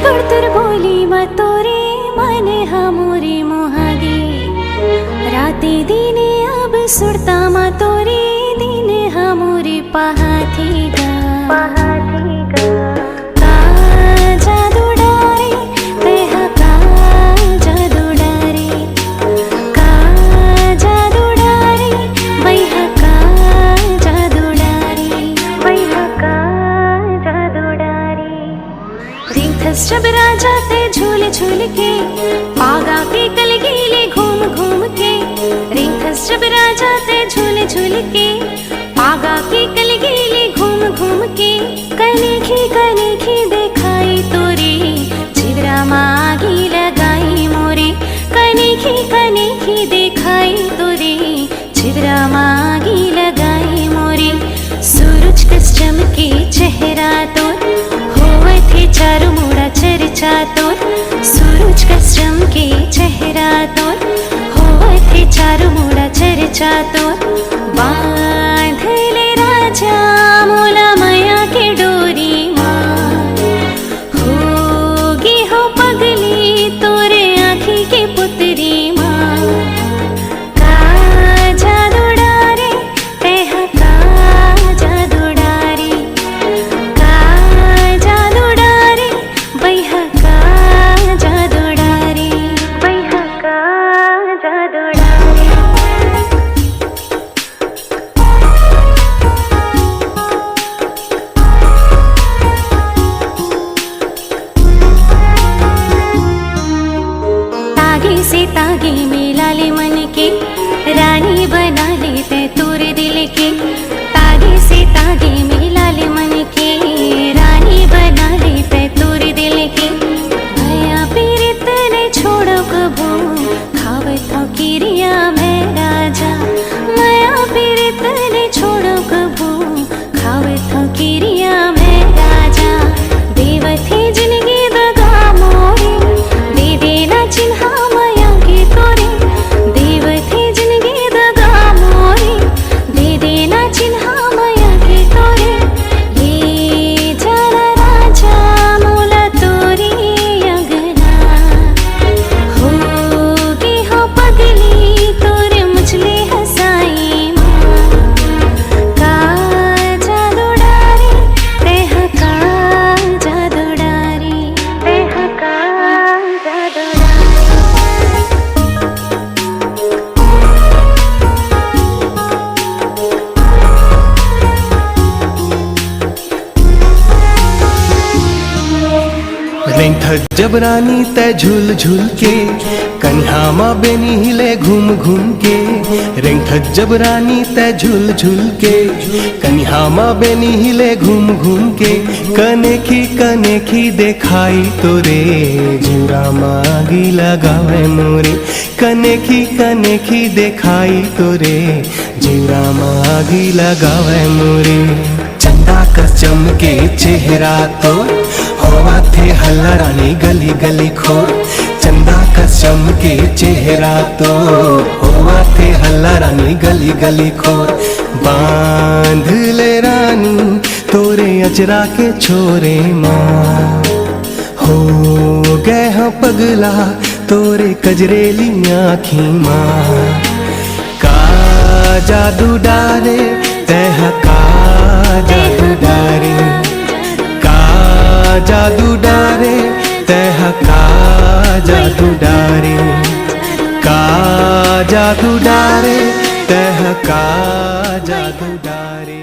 गुड़तुर बोली मतोरे मन हमोरे मोहागे राते दिने अब सुरता मतोरे दिन हमोरे पहाथेगा का जादू डारे तेहा का जादू डारे का जादू डारे बैहा का जादू डारे बैहा का जादू डारे रिंगथस जब राजा ते झूल झूल के पागा के कल गीले घूम घूम के रिंगथस जब राजा ते झूल झूल के पागा के कल गीले घूम घूम के कनेखी देखाई तोरे छिदरा मागी लगाई मोरे कनेखी देखाई तोरे छिदरा मागी लगाई मोरे सूरज कस चमके चेहरा तोर होवे थे चारू मोड़ा चर्चा तोर सूरज कस चमके चेहरा तोर होवे थे चारू मोड़ा चर्चा तोर बांधले राजा मोला माया के डोरी होगी हो पगली तोरे आँखी के पुतरी माँ का जादू डारे तेहा का जादू डारे का जादू डारे बैहा का जादू डारे बैहा का जादू डारे से तागे मिला ले मन के रानी बना लेते तोरे दिल के तागे से तागे मिला ले मन के रानी बना लेते तोरे दिल के भया पीरित ने छोड़ो कबू खावत हो किरिया मैं राजा माया पीरित ने छोड़ो कबू खावत हो किरिया मैं राजा देवथे जिंदगी दगा मोरे दे देना चिन्हा रिंगथस जब रानी तय झूल झूल के कन्हा माँ बेनी हिले घूम घूम के रिंगथस जब रानी तय झूल झूल के कन्हा माँ बेनी हिले घूम घूम के कनेखी देखाई तोरे जीरा मागी लगावे मोरे कनेखी देखाई तोरे जीरा मागी लगावे मोरे चंदा कस चमके चेहरा तोर होवा थे हल्ला रानी गली गली खोर चंदा कस चमके चेहरा तो होवा थे हल्ला रानी गली गली खोर बांध ले रानी तोरे अजरा के छोरे माँ हो गए हो पगला तोरे कजरेली आँखी माँ का जादू डारे तह का जादू डारे जादू डारे तह का जादू डारे का जादू डारे तह का जादू डारे।